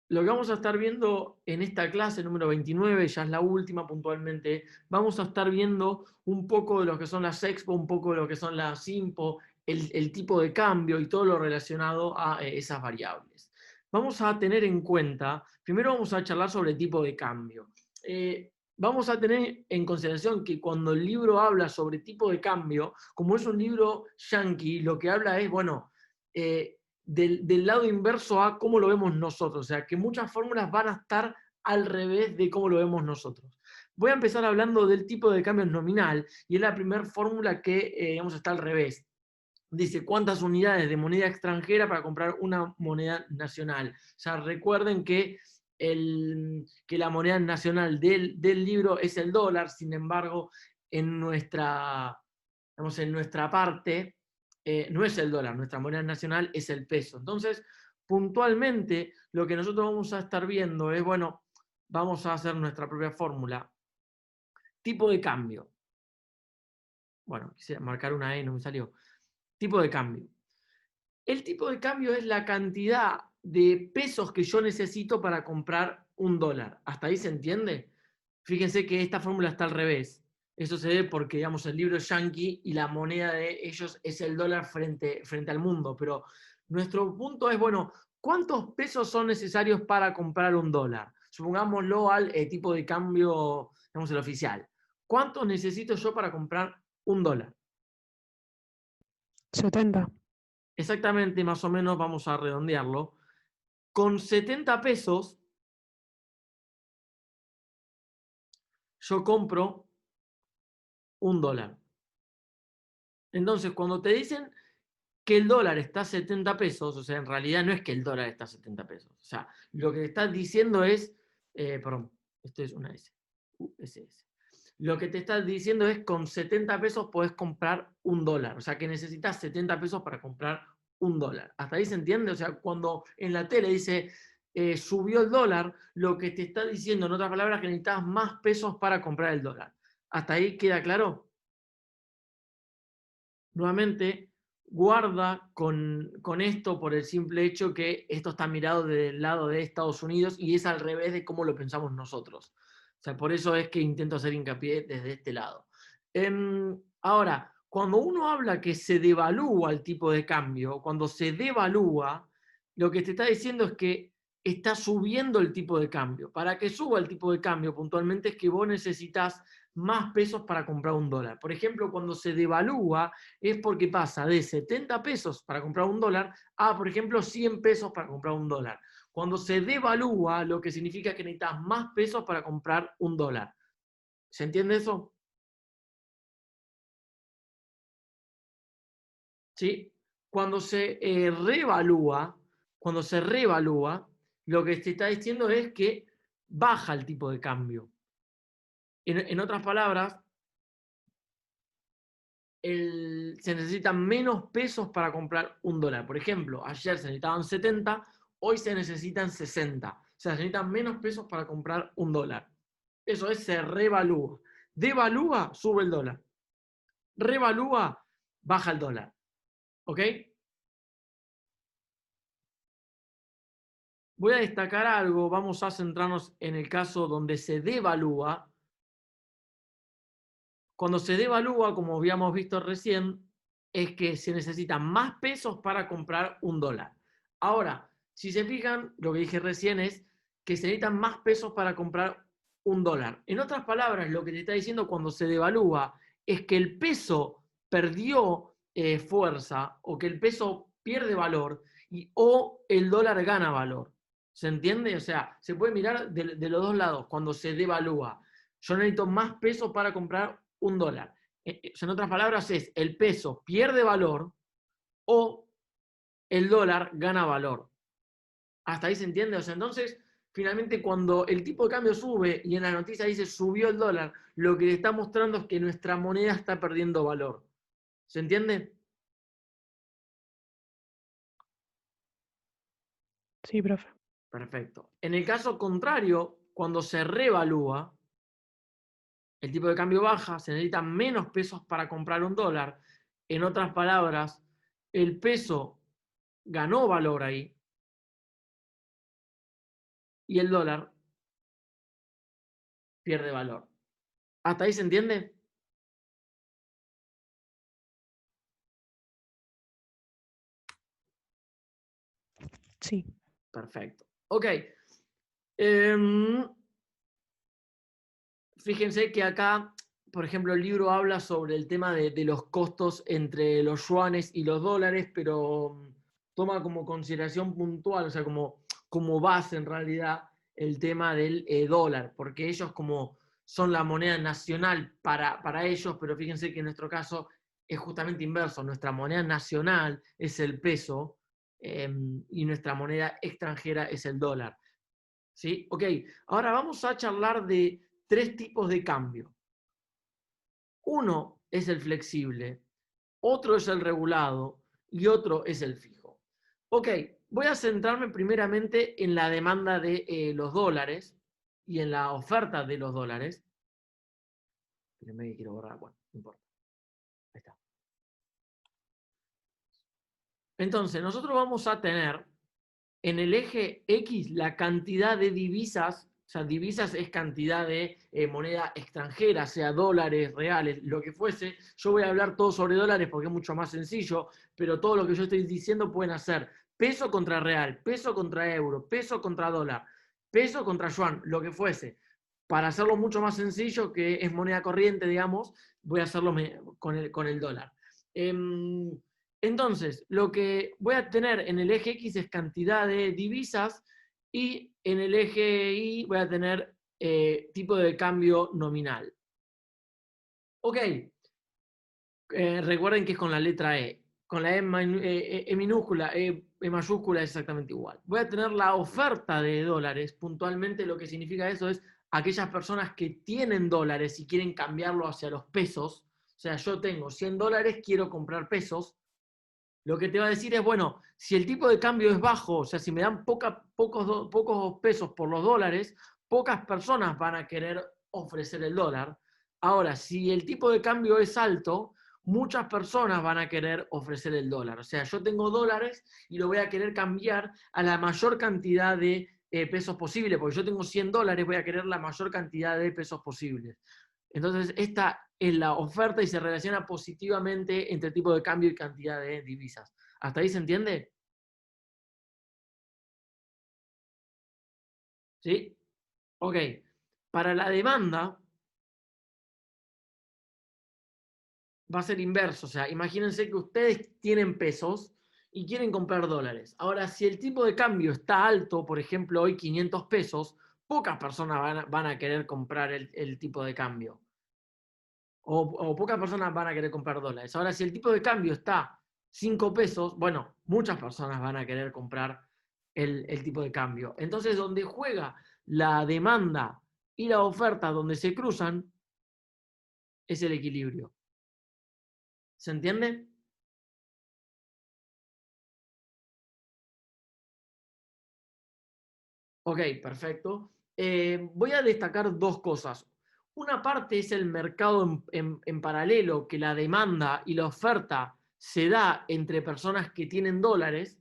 lo que vamos a estar viendo en esta clase número 29, ya es la última puntualmente, vamos a estar viendo un poco de lo que son las expo, un poco de lo que son las impo, el tipo de cambio y todo lo relacionado a esas variables. Vamos a tener en cuenta, primero vamos a charlar sobre el tipo de cambio. Vamos a tener en consideración que cuando el libro habla sobre tipo de cambio, como es un libro yankee, lo que habla es, bueno, del lado inverso a cómo lo vemos nosotros. O sea, que muchas fórmulas van a estar al revés de cómo lo vemos nosotros. Voy a empezar hablando del tipo de cambio nominal, y es la primera fórmula que, digamos, está al revés. Dice, ¿cuántas unidades de moneda extranjera para comprar una moneda nacional? O sea, recuerden que, que la moneda nacional del libro es el dólar, sin embargo, en nuestra, digamos, en nuestra parte no es el dólar, nuestra moneda nacional es el peso. Entonces, puntualmente, lo que nosotros vamos a estar viendo es, bueno, vamos a hacer nuestra propia fórmula. Tipo de cambio. Bueno, quise marcar una E, no me salió. Tipo de cambio. El tipo de cambio es la cantidad de pesos que yo necesito para comprar un dólar. ¿Hasta ahí se entiende? Fíjense que esta fórmula está al revés. Eso se ve porque, digamos, el libro es yankee y la moneda de ellos es el dólar frente al mundo. Pero nuestro punto es, bueno, ¿cuántos pesos son necesarios para comprar un dólar? Supongámoslo al tipo de cambio, digamos, el oficial. ¿Cuántos necesito yo para comprar un dólar? 70. Exactamente, más o menos, vamos a redondearlo. Con 70 pesos yo compro un dólar. Entonces, cuando te dicen que el dólar está a 70 pesos, o sea, en realidad no es que el dólar está a 70 pesos. O sea, lo que te estás diciendo es, perdón, esto es una S, USS. Lo que te estás diciendo es con 70 pesos podés comprar un dólar. O sea, que necesitas 70 pesos para comprar un dólar. ¿Hasta ahí se entiende? O sea, cuando en la tele dice subió el dólar, lo que te está diciendo, en otras palabras, que necesitas más pesos para comprar el dólar. ¿Hasta ahí queda claro? Nuevamente, guarda con esto por el simple hecho que esto está mirado desde el lado de Estados Unidos y es al revés de cómo lo pensamos nosotros. O sea, por eso es que intento hacer hincapié desde este lado. Ahora, cuando uno habla que se devalúa el tipo de cambio, cuando se devalúa, lo que te está diciendo es que está subiendo el tipo de cambio. Para que suba el tipo de cambio puntualmente es que vos necesitas más pesos para comprar un dólar. Por ejemplo, cuando se devalúa, es porque pasa de 70 pesos para comprar un dólar a, por ejemplo, 100 pesos para comprar un dólar. Cuando se devalúa, lo que significa que necesitas más pesos para comprar un dólar. ¿Se entiende eso? ¿Sí? Cuando se revalúa, lo que te está diciendo es que baja el tipo de cambio. En otras palabras, se necesitan menos pesos para comprar un dólar. Por ejemplo, ayer se necesitaban 70, hoy se necesitan 60. O sea, se necesitan menos pesos para comprar un dólar. Eso es, se revalúa. Devalúa, sube el dólar. Revalúa, baja el dólar. ¿Ok? Voy a destacar algo, vamos a centrarnos en el caso donde se devalúa. Cuando se devalúa, como habíamos visto recién, es que se necesitan más pesos para comprar un dólar. Ahora, si se fijan, lo que dije recién es que se necesitan más pesos para comprar un dólar. En otras palabras, lo que te está diciendo cuando se devalúa es que el peso perdió fuerza o que el peso pierde valor o el dólar gana valor. ¿Se entiende? O sea, se puede mirar de los dos lados cuando se devalúa. Yo necesito más pesos para comprar un dólar. En otras palabras, es el peso pierde valor o el dólar gana valor. ¿Hasta ahí se entiende? O sea, entonces, finalmente, cuando el tipo de cambio sube y en la noticia dice subió el dólar, lo que le está mostrando es que nuestra moneda está perdiendo valor. ¿Se entiende? Sí, profe. Perfecto. En el caso contrario, cuando se revalúa, el tipo de cambio baja, se necesitan menos pesos para comprar un dólar. En otras palabras, el peso ganó valor ahí y el dólar pierde valor. ¿Hasta ahí se entiende? Sí. Perfecto. Ok. Fíjense que acá, por ejemplo, el libro habla sobre el tema de los costos entre los yuanes y los dólares, pero toma como consideración puntual, o sea, como base en realidad el tema del dólar, porque ellos como son la moneda nacional para ellos, pero fíjense que en nuestro caso es justamente inverso, nuestra moneda nacional es el peso y nuestra moneda extranjera es el dólar. ¿Sí? Ok, ahora vamos a charlar de 3 tipos de cambio. Uno es el flexible, otro es el regulado y otro es el fijo. Ok, voy a centrarme primeramente en la demanda de los dólares y en la oferta de los dólares. Espérenme que quiero borrar, bueno, no importa. Ahí está. Entonces, nosotros vamos a tener en el eje X la cantidad de divisas, o sea, divisas es cantidad de moneda extranjera, sea dólares, reales, lo que fuese. Yo voy a hablar todo sobre dólares porque es mucho más sencillo, pero todo lo que yo estoy diciendo pueden hacer peso contra real, peso contra euro, peso contra dólar, peso contra yuan, lo que fuese. Para hacerlo mucho más sencillo, que es moneda corriente, digamos, voy a hacerlo con el dólar. Entonces, lo que voy a tener en el eje X es cantidad de divisas y en el eje Y voy a tener tipo de cambio nominal. Ok, recuerden que es con la letra E. Con la E minúscula, E mayúscula es exactamente igual. Voy a tener la oferta de dólares. Puntualmente lo que significa eso es aquellas personas que tienen dólares y quieren cambiarlo hacia los pesos. O sea, yo tengo 100 dólares, quiero comprar pesos. Lo que te va a decir es, bueno, si el tipo de cambio es bajo, o sea, si me dan pocos pesos por los dólares, pocas personas van a querer ofrecer el dólar. Ahora, si el tipo de cambio es alto, muchas personas van a querer ofrecer el dólar. O sea, yo tengo dólares y lo voy a querer cambiar a la mayor cantidad de pesos posible, porque yo tengo 100 dólares, voy a querer la mayor cantidad de pesos posibles. Entonces, esta es la oferta y se relaciona positivamente entre tipo de cambio y cantidad de divisas. ¿Hasta ahí se entiende? ¿Sí? Ok. Para la demanda va a ser inverso. O sea, imagínense que ustedes tienen pesos y quieren comprar dólares. Ahora, si el tipo de cambio está alto, por ejemplo, hoy 500 pesos, pocas personas van a querer comprar el tipo de cambio. O pocas personas van a querer comprar dólares. Ahora, si el tipo de cambio está 5 pesos, bueno, muchas personas van a querer comprar el tipo de cambio. Entonces, donde juega la demanda y la oferta, donde se cruzan, es el equilibrio. ¿Se entiende? Ok, perfecto. Voy a destacar 2 cosas. Una parte es el mercado en paralelo, que la demanda y la oferta se da entre personas que tienen dólares,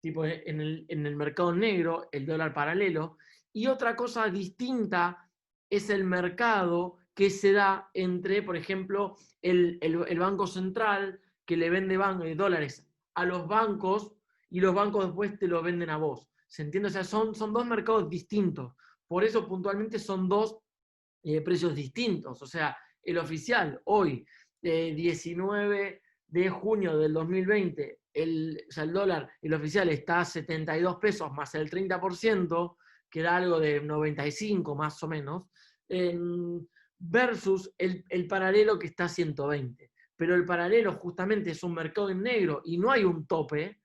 tipo en el mercado negro, el dólar paralelo. Y otra cosa distinta es el mercado que se da entre, por ejemplo, el Banco Central que le vende dólares a los bancos y los bancos después te lo venden a vos. ¿Se entiende? O sea, son 2 mercados distintos. Por eso puntualmente son 2 precios distintos. O sea, el oficial hoy, 19 de junio del 2020, o sea, el dólar, el oficial está a 72 pesos más el 30%, que da algo de 95 más o menos, versus el paralelo que está a 120. Pero el paralelo justamente es un mercado en negro y no hay un tope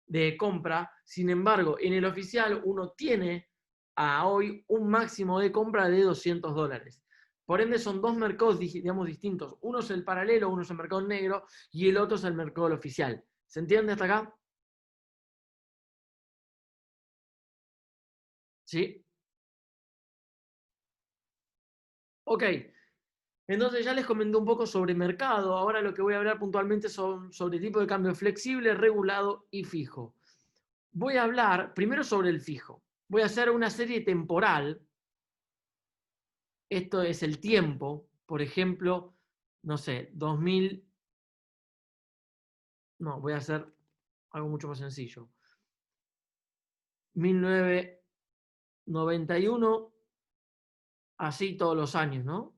de compra. Sin embargo, en el oficial uno tiene a hoy un máximo de compra de 200 dólares. Por ende, son 2 mercados, digamos, distintos. Uno es el paralelo, uno es el mercado negro y el otro es el mercado oficial. ¿Se entiende hasta acá? ¿Sí? Ok. Entonces ya les comenté un poco sobre mercado. Ahora lo que voy a hablar puntualmente son sobre tipo de cambio flexible, regulado y fijo. Voy a hablar primero sobre el fijo. voy a hacer una serie temporal. Esto es el tiempo, por ejemplo, no sé, 2000, no, voy a hacer algo mucho más sencillo. 1991, así todos los años, ¿no?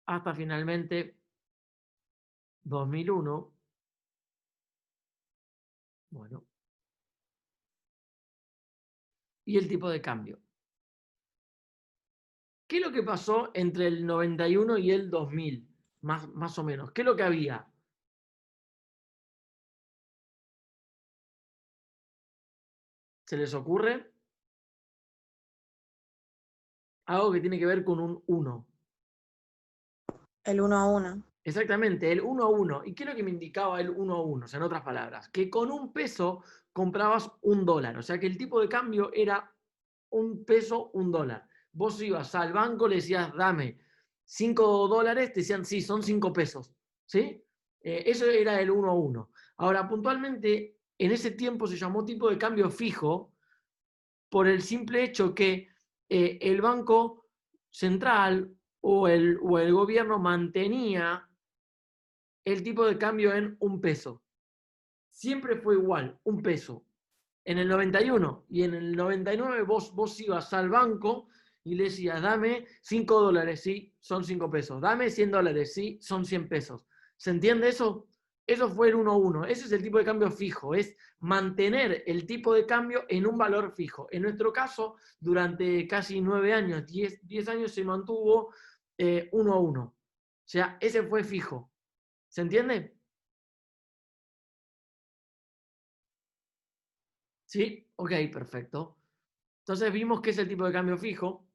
Hasta finalmente 2001. Bueno, y el tipo de cambio. ¿Qué es lo que pasó entre el 91 y el 2000? Más o menos. ¿Qué es lo que había? ¿Se les ocurre? Algo que tiene que ver con un 1. El 1 a 1. Exactamente, el 1 a 1. ¿Y qué es lo que me indicaba el 1 a 1? O sea, en otras palabras, que con un peso comprabas $1. O sea, que el tipo de cambio era un peso, $1. Vos ibas al banco, le decías, dame $5, te decían, sí, son 5 pesos. ¿Sí? Eso era el 1 a 1. Ahora, puntualmente, en ese tiempo se llamó tipo de cambio fijo por el simple hecho que el Banco Central o el gobierno mantenía el tipo de cambio en un peso. Siempre fue igual, un peso. En el 91 y en el 99 vos ibas al banco y le decías, dame $5, sí, son 5 pesos. Dame $100, sí, son 100 pesos. ¿Se entiende eso? Eso fue el 1 a 1. Ese es el tipo de cambio fijo, es mantener el tipo de cambio en un valor fijo. En nuestro caso, durante casi 9 años, 10 años se mantuvo 1 a 1. O sea, ese fue fijo. ¿Se entiende? ¿Sí? Ok, perfecto. Entonces vimos que es el tipo de cambio fijo.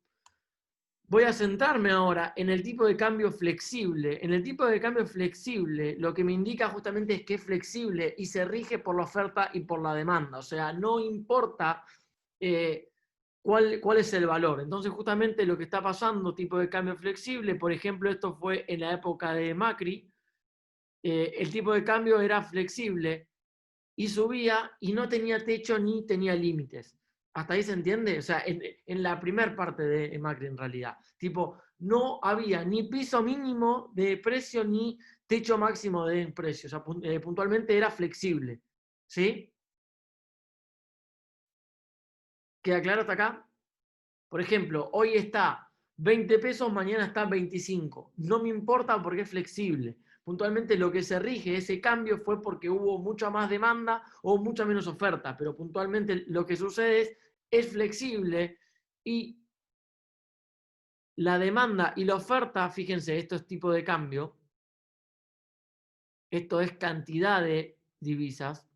Voy a centrarme ahora en el tipo de cambio flexible. En el tipo de cambio flexible, lo que me indica justamente es que es flexible y se rige por la oferta y por la demanda. O sea, no importa cuál es el valor. Entonces, justamente lo que está pasando, tipo de cambio flexible, por ejemplo, esto fue en la época de Macri, el tipo de cambio era flexible y subía y no tenía techo ni tenía límites. ¿Hasta ahí se entiende? O sea, en la primera parte de Macri en realidad. Tipo, no había ni piso mínimo de precio ni techo máximo de precio. O sea, puntualmente era flexible. ¿Sí? ¿Queda claro hasta acá? Por ejemplo, hoy está 20 pesos, mañana está 25. No me importa porque es flexible. Puntualmente lo que se rige ese cambio fue porque hubo mucha más demanda o mucha menos oferta, pero puntualmente lo que sucede es flexible y la demanda y la oferta, fíjense, esto es tipo de cambio, esto es cantidad de divisas,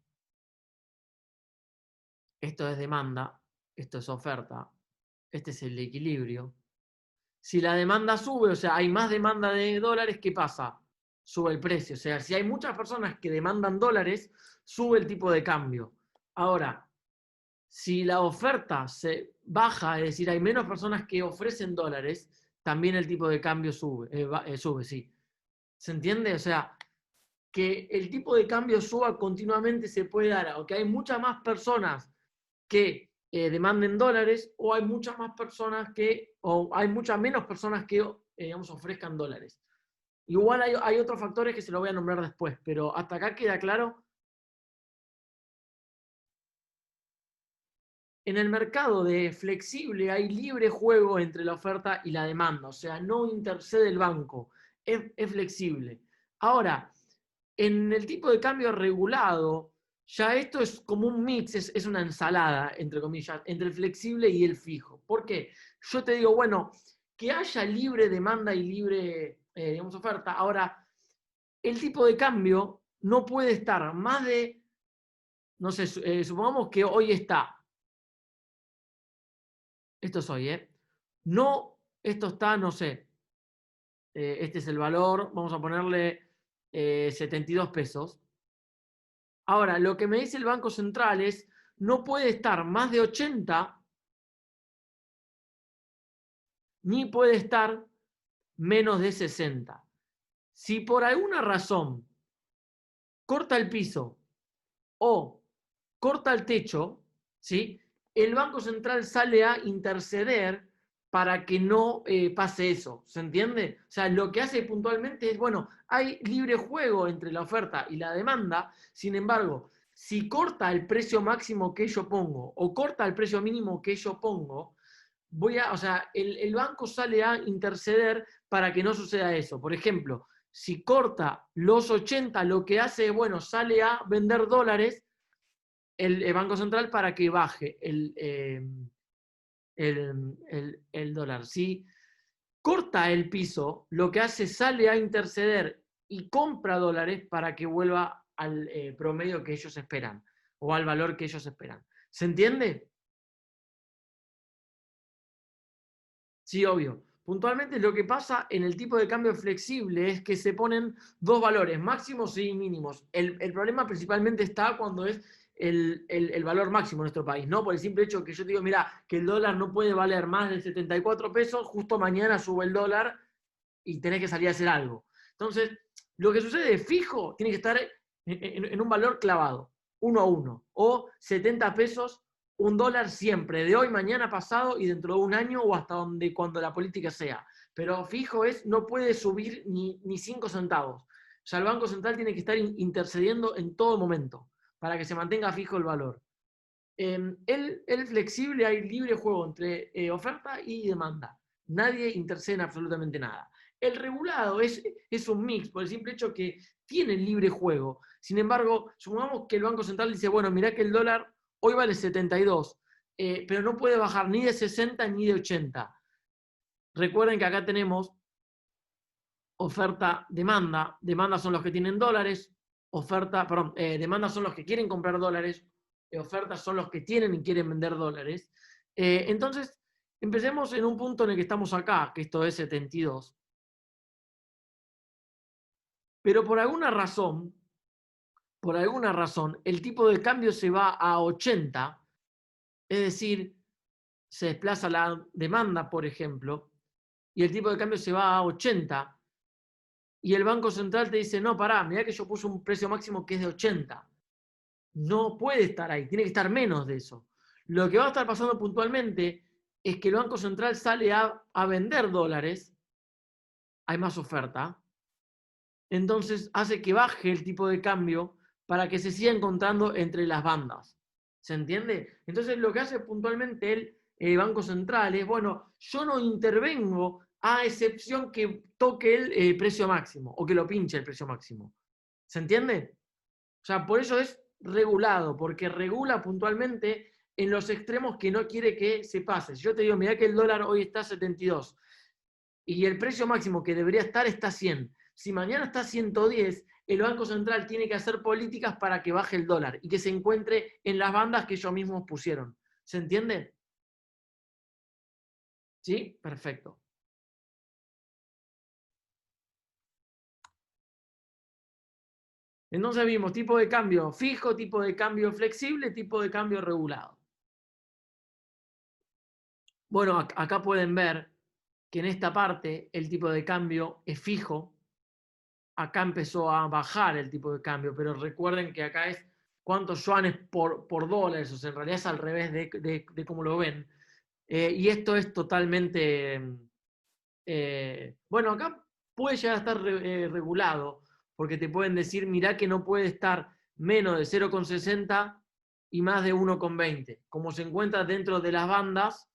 esto es demanda, esto es oferta, este es el equilibrio. Si la demanda sube, o sea, hay más demanda de dólares, ¿qué pasa? Sube el precio. O sea, si hay muchas personas que demandan dólares, sube el tipo de cambio. Ahora, si la oferta se baja, es decir, hay menos personas que ofrecen dólares, también el tipo de cambio sube, sí. ¿Se entiende? O sea, que el tipo de cambio suba continuamente se puede dar, aunque hay muchas más personas que demanden dólares o hay muchas más personas o hay muchas menos personas que digamos, ofrezcan dólares. Igual hay otros factores que se lo voy a nombrar después, pero hasta acá queda claro. En el mercado de flexible hay libre juego entre la oferta y la demanda, o sea, no intercede el banco, es flexible. Ahora, en el tipo de cambio regulado, ya esto es como un mix, es una ensalada, entre comillas, entre el flexible y el fijo. ¿Por qué? Yo te digo, bueno, que haya libre demanda y libre, digamos, oferta. Ahora, el tipo de cambio no puede estar más de, no sé, supongamos que hoy está, esto es hoy, ¿eh? No, esto está, no sé, este es el valor, vamos a ponerle 72 pesos. Ahora, lo que me dice el Banco Central es, no puede estar más de 80, ni puede estar menos de 60. Si por alguna razón corta el piso o corta el techo, ¿sí? El Banco Central sale a interceder para que no pase eso, ¿se entiende? O sea, lo que hace puntualmente es, bueno, hay libre juego entre la oferta y la demanda, sin embargo, si corta el precio máximo que yo pongo o corta el precio mínimo que yo pongo, o sea, el banco sale a interceder para que no suceda eso. Por ejemplo, si corta los 80, lo que hace es, bueno, sale a vender dólares el Banco Central para que baje el dólar. Si corta el piso, lo que hace sale a interceder y compra dólares para que vuelva al promedio que ellos esperan o al valor que ellos esperan. ¿Se entiende? Sí, obvio. Puntualmente lo que pasa en el tipo de cambio flexible es que se ponen dos valores, máximos y mínimos. El problema principalmente está cuando es el valor máximo en nuestro país, ¿no? Por el simple hecho que yo te digo, mira, que el dólar no puede valer más de 74 pesos, justo mañana sube el dólar y tenés que salir a hacer algo. Entonces, lo que sucede es fijo, tiene que estar en un valor clavado, 1 a 1, o 70 pesos, un dólar siempre, de hoy, mañana, pasado y dentro de un año o hasta donde cuando la política sea. Pero fijo es, no puede subir ni 5 centavos. O sea, el Banco Central tiene que estar intercediendo en todo momento para que se mantenga fijo el valor. El flexible hay libre juego entre oferta y demanda. Nadie intercede en absolutamente nada. El regulado es un mix, por el simple hecho que tiene libre juego. Sin embargo, supongamos que el Banco Central dice, bueno, mirá que el dólar hoy vale 72, pero no puede bajar ni de 60 ni de 80. Recuerden que acá tenemos oferta-demanda. Demanda son los que tienen dólares, demanda son los que quieren comprar dólares, ofertas son los que tienen y quieren vender dólares. Entonces, empecemos en un punto en el que estamos acá, que esto es 72. Pero por alguna razón, el tipo de cambio se va a 80, es decir, se desplaza la demanda, por ejemplo, y el tipo de cambio se va a 80, y el Banco Central te dice, no, pará, mirá que yo puse un precio máximo que es de 80. No puede estar ahí, tiene que estar menos de eso. Lo que va a estar pasando puntualmente es que el Banco Central sale a vender dólares, hay más oferta, entonces hace que baje el tipo de cambio para que se siga encontrando entre las bandas. ¿Se entiende? Entonces lo que hace puntualmente el Banco Central es, bueno, yo no intervengo a excepción que toque el precio máximo o que lo pinche el precio máximo. ¿Se entiende? O sea, por eso es regulado, porque regula puntualmente en los extremos que no quiere que se pase. Si yo te digo, mirá que el dólar hoy está a 72 y el precio máximo que debería estar está a 100. Si mañana está a 110, el Banco Central tiene que hacer políticas para que baje el dólar y que se encuentre en las bandas que ellos mismos pusieron. ¿Se entiende? ¿Sí? Perfecto. Entonces vimos tipo de cambio fijo, tipo de cambio flexible, tipo de cambio regulado. Bueno, acá pueden ver que en esta parte el tipo de cambio es fijo. Acá empezó a bajar el tipo de cambio, pero recuerden que acá es cuántos yuanes por dólares, o sea, en realidad es al revés de cómo lo ven. Y esto es totalmente, bueno, acá puede llegar a estar regulado, porque te pueden decir, mirá que no puede estar menos de 0,60 y más de 1,20. Como se encuentra dentro de las bandas,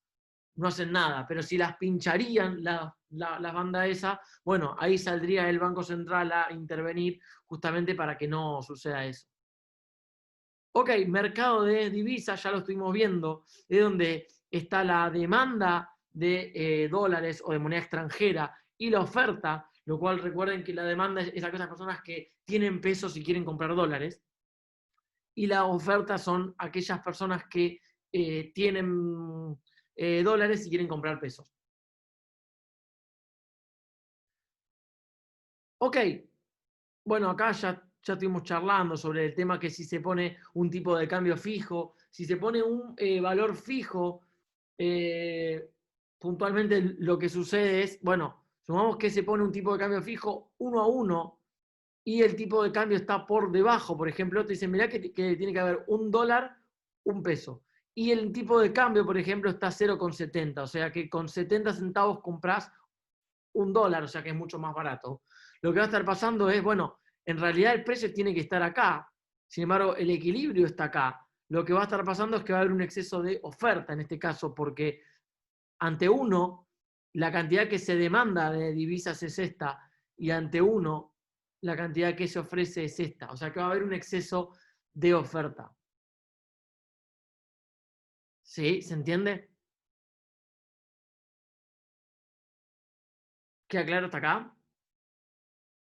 no hacen nada, pero si las pincharían las bandas esas, bueno, ahí saldría el Banco Central a intervenir justamente para que no suceda eso. Ok, mercado de divisas, ya lo estuvimos viendo, es donde está la demanda de dólares o de moneda extranjera y la oferta, lo cual recuerden que la demanda es aquellas personas que tienen pesos y quieren comprar dólares, y la oferta son aquellas personas que tienen dólares y quieren comprar pesos. Ok, bueno, acá ya estuvimos charlando sobre el tema que si se pone un tipo de cambio fijo, si se pone un valor fijo, puntualmente lo que sucede es, bueno, supongamos que se pone un tipo de cambio fijo 1 a 1, y el tipo de cambio está por debajo, por ejemplo, te dicen, mirá que tiene que haber $1, $1. Y el tipo de cambio, por ejemplo, está 0,70, o sea que con 70 centavos compras $1, o sea que es mucho más barato. Lo que va a estar pasando es, bueno, en realidad el precio tiene que estar acá, sin embargo, el equilibrio está acá. Lo que va a estar pasando es que va a haber un exceso de oferta en este caso, porque ante uno, la cantidad que se demanda de divisas es esta, y ante uno, la cantidad que se ofrece es esta. O sea que va a haber un exceso de oferta. ¿Sí? ¿Se entiende? ¿Queda claro hasta acá?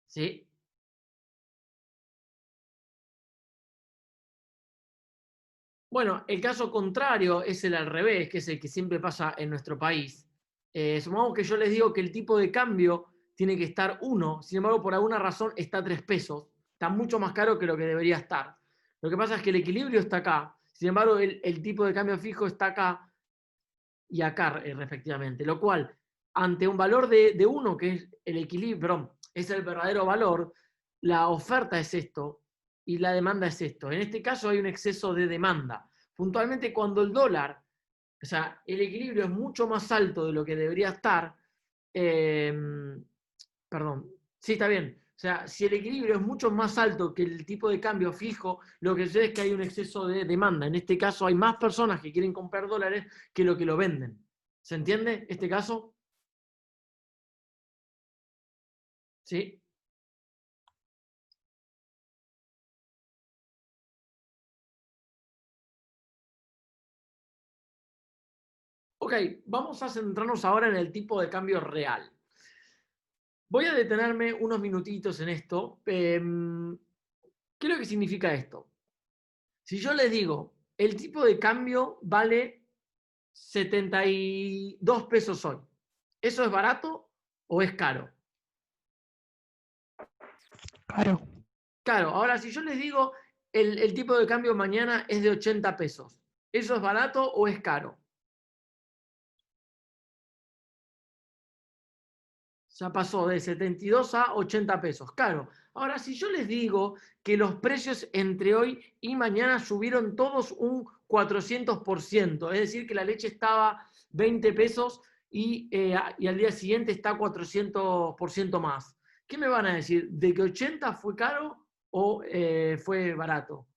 ¿Sí? Bueno, el caso contrario es el al revés, que es el que siempre pasa en nuestro país. Supongamos que yo les digo que el tipo de cambio tiene que estar 1, sin embargo, por alguna razón está 3 pesos. Está mucho más caro que lo que debería estar. Lo que pasa es que el equilibrio está acá, sin embargo, el tipo de cambio fijo está acá y acá, respectivamente. Lo cual, ante un valor de 1, que es el equilibrio, perdón, es el verdadero valor, la oferta es esto y la demanda es esto. En este caso hay un exceso de demanda. Puntualmente cuando el dólar, o sea, el equilibrio es mucho más alto de lo que debería estar, eh, perdón, sí, está bien. O sea, si el equilibrio es mucho más alto que el tipo de cambio fijo, lo que sucede es que hay un exceso de demanda. En este caso hay más personas que quieren comprar dólares que lo que lo venden. ¿Se entiende este caso? Sí. Ok, vamos a centrarnos ahora en el tipo de cambio real. Voy a detenerme unos minutitos en esto. ¿Qué es lo que significa esto? Si yo les digo, el tipo de cambio vale 72 pesos hoy, ¿eso es barato o es caro? Claro. Caro. Ahora, si yo les digo, el tipo de cambio mañana es de 80 pesos, ¿eso es barato o es caro? Ya pasó de 72 a 80 pesos. Claro. Ahora, si yo les digo que los precios entre hoy y mañana subieron todos un 400%, es decir, que la leche estaba 20 pesos y al día siguiente está 400% más. ¿Qué me van a decir? ¿De que 80 fue caro o fue barato?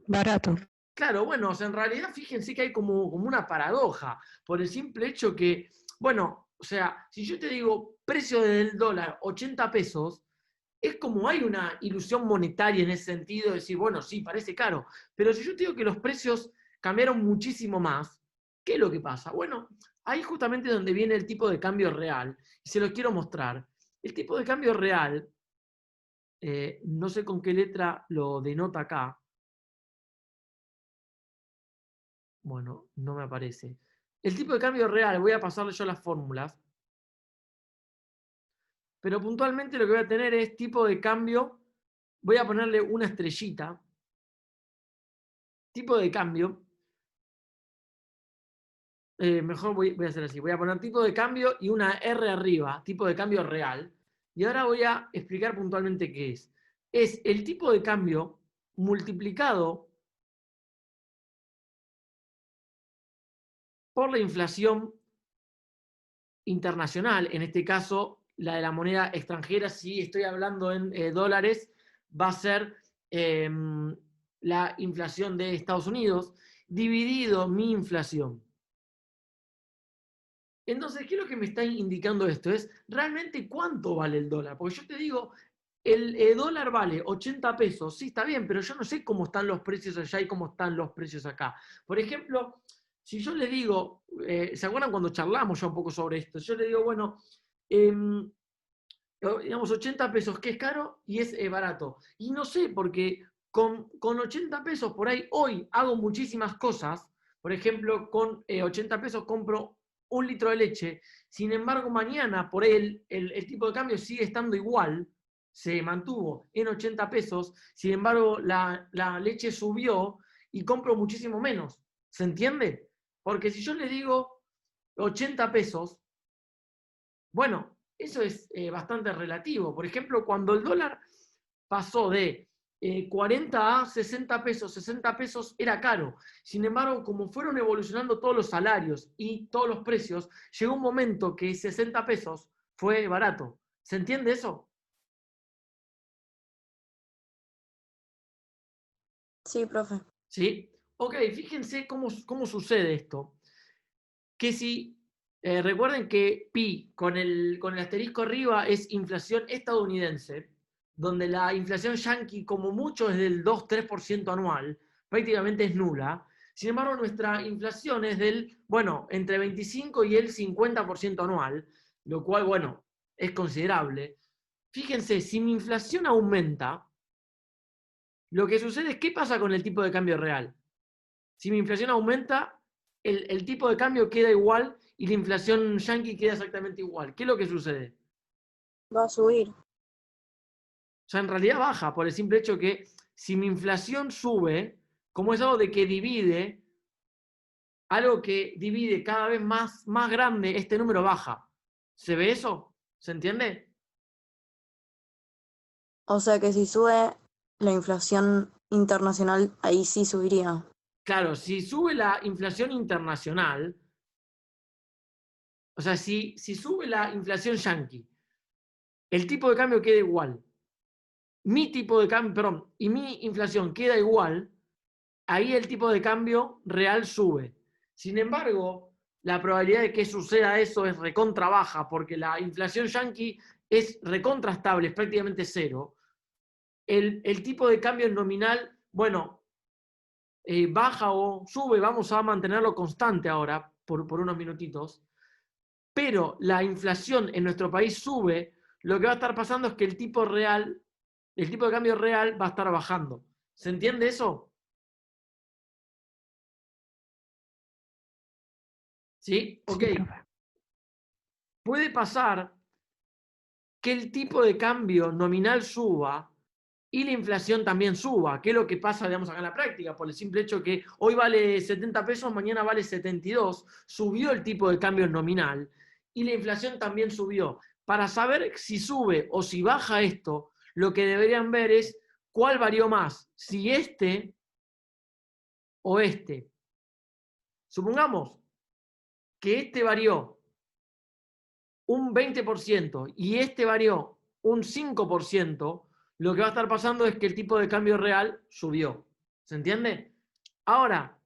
Barato. Claro, bueno, o sea, en realidad fíjense que hay como una paradoja, por el simple hecho que, bueno, o sea, si yo te digo precio del dólar 80 pesos, es como hay una ilusión monetaria en ese sentido de decir, bueno, sí, parece caro, pero si yo te digo que los precios cambiaron muchísimo más, ¿qué es lo que pasa? Bueno, ahí justamente donde viene el tipo de cambio real, y se lo quiero mostrar. El tipo de cambio real, no sé con qué letra lo denota acá, bueno, no me aparece. El tipo de cambio real, voy a pasarle yo las fórmulas, pero puntualmente lo que voy a tener es tipo de cambio, voy a ponerle una estrellita, tipo de cambio, mejor voy a hacer así, voy a poner tipo de cambio y una R arriba, tipo de cambio real, y ahora voy a explicar puntualmente qué es. Es el tipo de cambio multiplicado por la inflación internacional, en este caso la de la moneda extranjera, si estoy hablando en dólares, va a ser la inflación de Estados Unidos, dividido mi inflación. Entonces, ¿qué es lo que me está indicando esto? Es realmente cuánto vale el dólar. Porque yo te digo, el dólar vale 80 pesos, sí, está bien, pero yo no sé cómo están los precios allá y cómo están los precios acá. Por ejemplo, si yo le digo, ¿se acuerdan cuando charlamos ya un poco sobre esto? Yo le digo, bueno, digamos 80 pesos, que es caro y es barato. Y no sé, porque con 80 pesos por ahí hoy hago muchísimas cosas. Por ejemplo, con 80 pesos compro 1 litro de leche. Sin embargo, mañana por ahí el tipo de cambio sigue estando igual, se mantuvo en 80 pesos. Sin embargo, la leche subió y compro muchísimo menos. ¿Se entiende? Porque si yo le digo 80 pesos, bueno, eso es bastante relativo. Por ejemplo, cuando el dólar pasó de 40 a 60 pesos, 60 pesos era caro. Sin embargo, como fueron evolucionando todos los salarios y todos los precios, llegó un momento que 60 pesos fue barato. ¿Se entiende eso? Sí, profe. ¿Sí? Ok, fíjense cómo sucede esto. Que si recuerden que pi con el asterisco arriba es inflación estadounidense, donde la inflación yanqui como mucho es del 2-3% anual, prácticamente es nula. Sin embargo, nuestra inflación es del, bueno, entre 25 y el 50% anual, lo cual, bueno, es considerable. Fíjense, si mi inflación aumenta, lo que sucede es, ¿qué pasa con el tipo de cambio real? Si mi inflación aumenta, el tipo de cambio queda igual y la inflación yanqui queda exactamente igual. ¿Qué es lo que sucede? Va a subir. O sea, en realidad baja por el simple hecho que si mi inflación sube, como es algo que divide cada vez más grande, este número baja. ¿Se ve eso? ¿Se entiende? O sea que si sube la inflación internacional, ahí sí subiría. Claro, si sube la inflación internacional, o sea, si sube la inflación yanqui, el tipo de cambio queda igual. Mi tipo de cambio, perdón, y mi inflación queda igual, ahí el tipo de cambio real sube. Sin embargo, la probabilidad de que suceda eso es recontra baja, porque la inflación yanqui es recontra estable, es prácticamente cero. El tipo de cambio nominal, bueno, baja o sube, vamos a mantenerlo constante ahora por unos minutitos, pero la inflación en nuestro país sube, lo que va a estar pasando es que el tipo de cambio real va a estar bajando. ¿Se entiende eso? ¿Sí? Ok. Sí, profe. Puede pasar que el tipo de cambio nominal suba y la inflación también suba, que es lo que pasa, digamos, acá en la práctica, por el simple hecho que hoy vale 70 pesos, mañana vale 72, subió el tipo de cambio nominal y la inflación también subió. Para saber si sube o si baja esto, lo que deberían ver es cuál varió más, si este o este. Supongamos que este varió un 20% y este varió un 5%, lo que va a estar pasando es que el tipo de cambio real subió. ¿Se entiende? Ahora,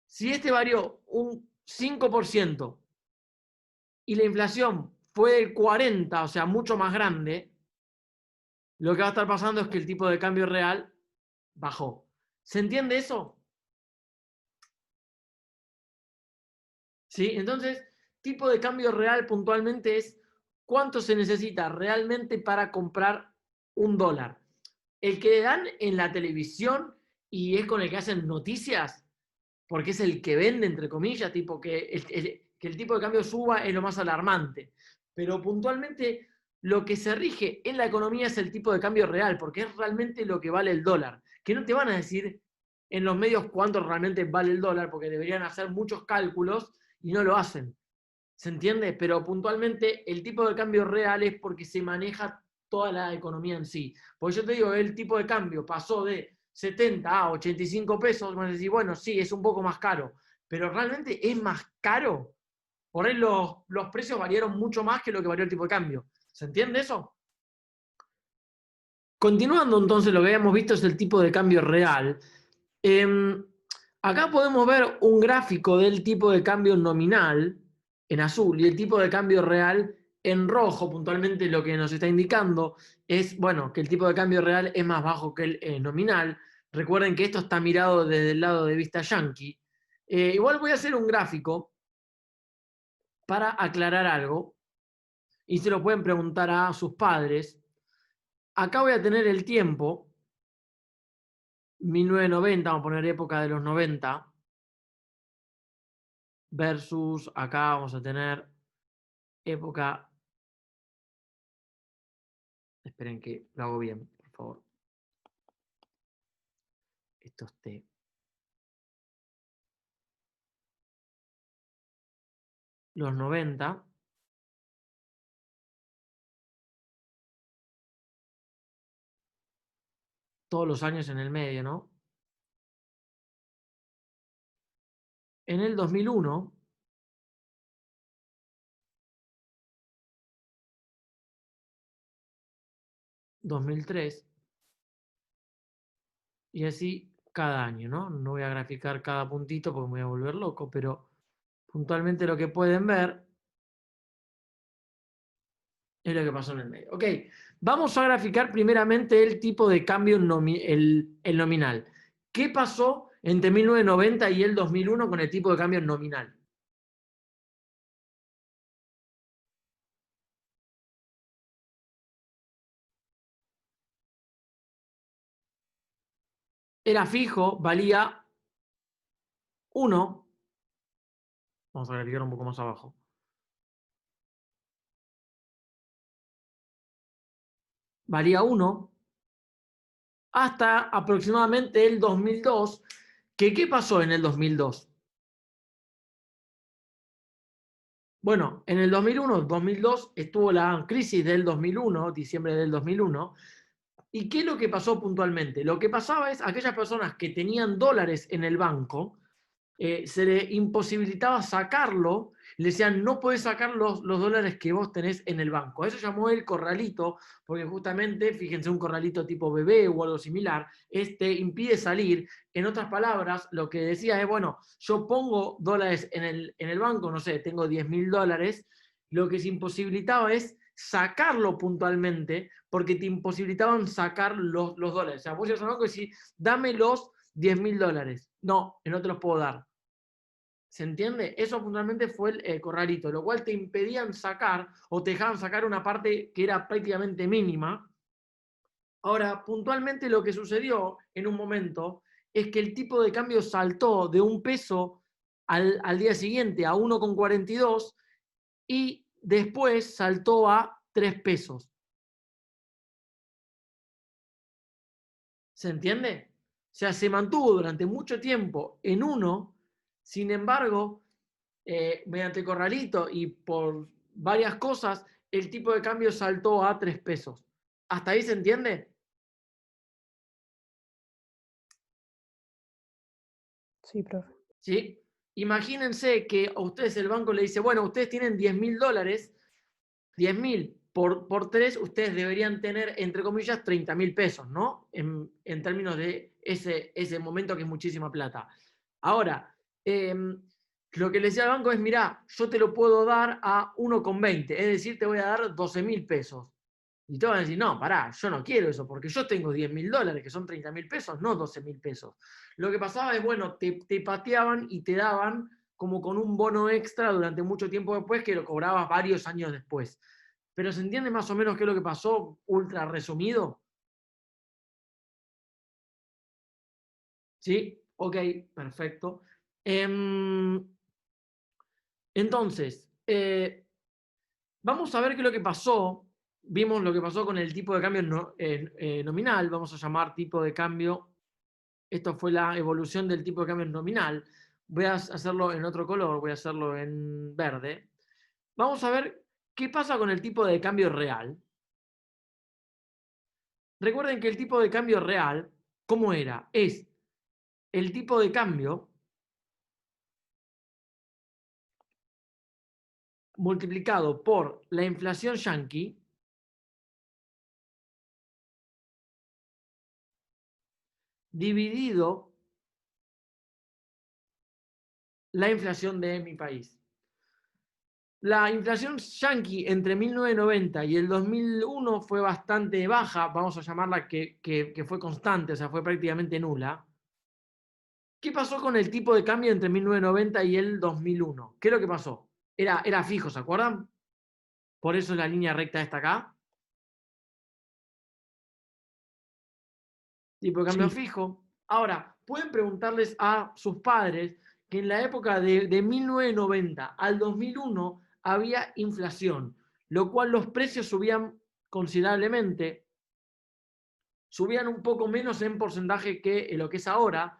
si este varió un 5% y la inflación fue del 40%, o sea, mucho más grande, lo que va a estar pasando es que el tipo de cambio real bajó. ¿Se entiende eso? ¿Sí? Entonces, tipo de cambio real puntualmente es cuánto se necesita realmente para comprar un dólar. El que dan en la televisión y es con el que hacen noticias, porque es el que vende, entre comillas, tipo que el tipo de cambio suba es lo más alarmante. Pero puntualmente lo que se rige en la economía es el tipo de cambio real, porque es realmente lo que vale el dólar. Que no te van a decir en los medios cuánto realmente vale el dólar, porque deberían hacer muchos cálculos y no lo hacen. ¿Se entiende? Pero puntualmente el tipo de cambio real es porque se maneja toda la economía en sí. Porque yo te digo, el tipo de cambio pasó de 70 a 85 pesos, vas a decir, bueno, sí, es un poco más caro, pero realmente es más caro. Por ahí los precios variaron mucho más que lo que varió el tipo de cambio. ¿Se entiende eso? Continuando entonces, lo que habíamos visto es el tipo de cambio real. Eh, Acá podemos ver un gráfico del tipo de cambio nominal en azul y el tipo de cambio real en rojo. Puntualmente lo que nos está indicando es, bueno, que el tipo de cambio real es más bajo que el nominal. Recuerden que esto está mirado desde el lado de vista yankee. Igual voy a hacer un gráfico para aclarar algo y se lo pueden preguntar a sus padres. Acá voy a tener el tiempo, 1990, vamos a poner época de los 90, versus acá vamos a tener época, esperen que lo hago bien, por favor. Esto es T. Los 90 todos los años en el medio, ¿no? En el 2001, $2003, y así cada año, ¿no? No voy a graficar cada puntito porque me voy a volver loco, pero puntualmente lo que pueden ver es lo que pasó en el medio. Ok, vamos a graficar primeramente el tipo de cambio el nominal. ¿Qué pasó entre 1990 y el 2001 con el tipo de cambio nominal? Era fijo, valía 1. Vamos a graficar un poco más abajo. Valía 1 hasta aproximadamente el 2002. ¿Qué pasó en el 2002? Bueno, en el 2001, 2002 estuvo la crisis del 2001, diciembre del 2001. ¿Y qué es lo que pasó puntualmente? Lo que pasaba es aquellas personas que tenían dólares en el banco, se le imposibilitaba sacarlo, le decían, no puedes sacar los dólares que vos tenés en el banco. Eso llamó el corralito, porque justamente, fíjense, un corralito tipo bebé o algo similar, impide salir. En otras palabras, lo que decía es, bueno, yo pongo dólares en el banco, no sé, tengo $10.000, lo que se imposibilitaba es sacarlo puntualmente, porque te imposibilitaban sacar los dólares. O sea, vos ibas al banco y decís, dame los $10.000. No, no te los puedo dar. ¿Se entiende? Eso puntualmente fue el corralito, lo cual te impedían sacar o te dejaban sacar una parte que era prácticamente mínima. Ahora, puntualmente lo que sucedió en un momento es que el tipo de cambio saltó de 1 peso al día siguiente a 1,42 y después saltó a 3 pesos. ¿Se entiende? O sea, se mantuvo durante mucho tiempo en 1, sin embargo, mediante el corralito y por varias cosas, el tipo de cambio saltó a 3 pesos. ¿Hasta ahí se entiende? Sí, profe. ¿Sí? Imagínense que a ustedes el banco le dice, bueno, ustedes tienen $10.000, 10.000 por 3, ustedes deberían tener, entre comillas, 30.000 pesos, ¿no? En términos de ese momento que es muchísima plata. Ahora, lo que le decía al banco es, mirá, yo te lo puedo dar a 1,20, es decir, te voy a dar 12.000 pesos. Y te van a decir, no, pará, yo no quiero eso, porque yo tengo $10.000, que son 30.000 pesos, no 12.000 pesos. Lo que pasaba es, bueno, te pateaban y te daban como con un bono extra durante mucho tiempo después, que lo cobrabas varios años después. Pero ¿se entiende más o menos qué es lo que pasó, ultra resumido? ¿Sí? Ok, perfecto. Entonces, vamos a ver qué es lo que pasó. Vimos lo que pasó con el tipo de cambio nominal, vamos a llamar tipo de cambio. Esto fue la evolución del tipo de cambio nominal. Voy a hacerlo en otro color, voy a hacerlo en verde. Vamos a ver qué pasa con el tipo de cambio real. Recuerden que el tipo de cambio real, ¿cómo era? Es el tipo de cambio multiplicado por la inflación yanqui dividido la inflación de mi país. La inflación yanqui entre 1990 y el 2001 fue bastante baja, vamos a llamarla que fue constante, o sea, fue prácticamente nula. ¿Qué pasó con el tipo de cambio entre 1990 y el 2001? ¿Qué es lo que pasó? Era fijo, ¿se acuerdan? Por eso la línea recta está acá. Tipo de cambio Sí. fijo. Ahora, pueden preguntarles a sus padres que en la época de 1990 al 2001 había inflación, lo cual los precios subían considerablemente, subían un poco menos en porcentaje que lo que es ahora,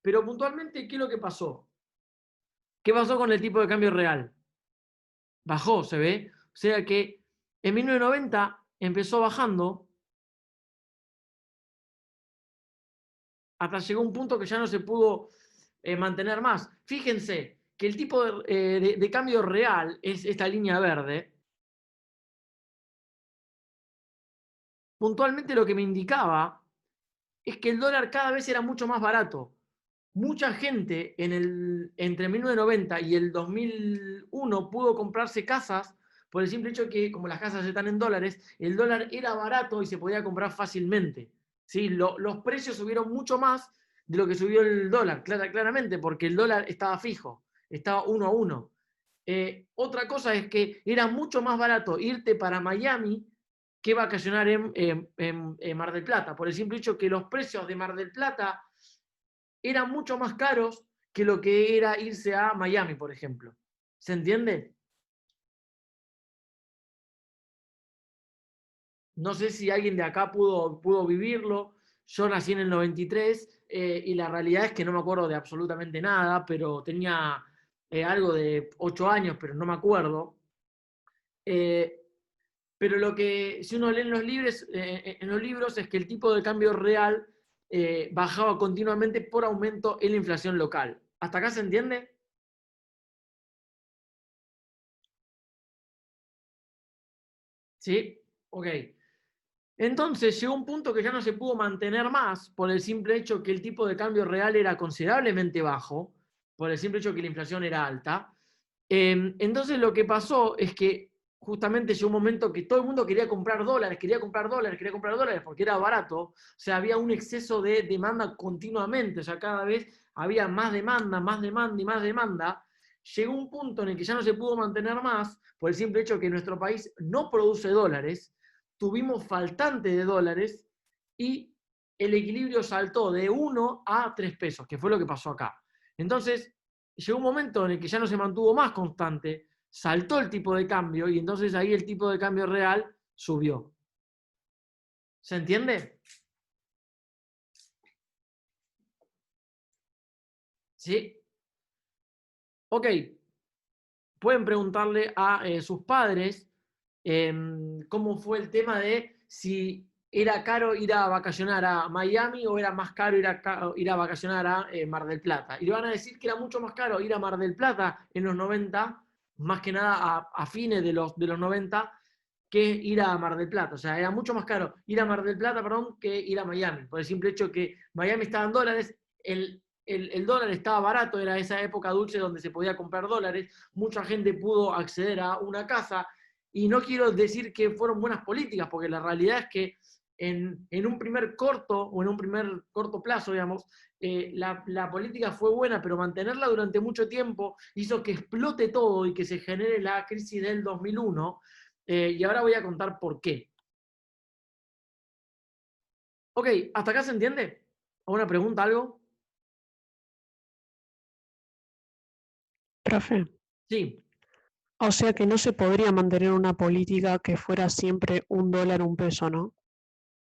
pero puntualmente, ¿qué es lo que pasó? ¿Qué pasó con el tipo de cambio real? Bajó, se ve. O sea que en 1990 empezó bajando hasta llegó un punto que ya no se pudo mantener más. Fíjense que el tipo de cambio real es esta línea verde. Puntualmente lo que me indicaba es que el dólar cada vez era mucho más barato. Mucha gente entre 1990 y el 2001 pudo comprarse casas por el simple hecho que, como las casas están en dólares, el dólar era barato y se podía comprar fácilmente. ¿Sí? Los precios subieron mucho más de lo que subió el dólar, claramente, porque el dólar estaba fijo, estaba 1 a 1. Otra cosa es que era mucho más barato irte para Miami que vacacionar en Mar del Plata, por el simple hecho que los precios de Mar del Plata eran mucho más caros que lo que era irse a Miami, por ejemplo. ¿Se entiende? No sé si alguien de acá pudo vivirlo. Yo nací en el 93 y la realidad es que no me acuerdo de absolutamente nada, pero tenía algo de 8 años, pero no me acuerdo. Pero lo que, si uno lee en los libros, es que el tipo de cambio real bajaba continuamente por aumento en la inflación local. ¿Hasta acá se entiende? ¿Sí? Ok. Entonces llegó un punto que ya no se pudo mantener más por el simple hecho que el tipo de cambio real era considerablemente bajo, por el simple hecho que la inflación era alta. Entonces lo que pasó es que justamente llegó un momento que todo el mundo quería comprar dólares, porque era barato. O sea, había un exceso de demanda continuamente, o sea, cada vez había más demanda y más demanda. Llegó un punto en el que ya no se pudo mantener más por el simple hecho que nuestro país no produce dólares, tuvimos faltante de dólares y el equilibrio saltó de 1 a 3 pesos, que fue lo que pasó acá. Entonces, llegó un momento en el que ya no se mantuvo más constante, saltó el tipo de cambio y entonces ahí el tipo de cambio real subió. ¿Se entiende? ¿Sí? Ok. Pueden preguntarle a sus padres cómo fue el tema de si era caro ir a vacacionar a Miami o era más caro ir a vacacionar a Mar del Plata. Y le van a decir que era mucho más caro ir a Mar del Plata en los 90, más que nada a fines de los 90, que ir a Mar del Plata. O sea, era mucho más caro ir a Mar del Plata, perdón, que ir a Miami. Por el simple hecho que Miami estaba en dólares, el dólar estaba barato, era esa época dulce donde se podía comprar dólares, mucha gente pudo acceder a una casa, y no quiero decir que fueron buenas políticas, porque la realidad es que en un primer corto, o en un primer corto plazo, digamos, la política fue buena, pero mantenerla durante mucho tiempo hizo que explote todo y que se genere la crisis del 2001, y ahora voy a contar por qué. Ok, ¿hasta acá se entiende? ¿Alguna pregunta, algo? Profe, Sí. o sea que no se podría mantener una política que fuera siempre un dólar, un peso, ¿no? O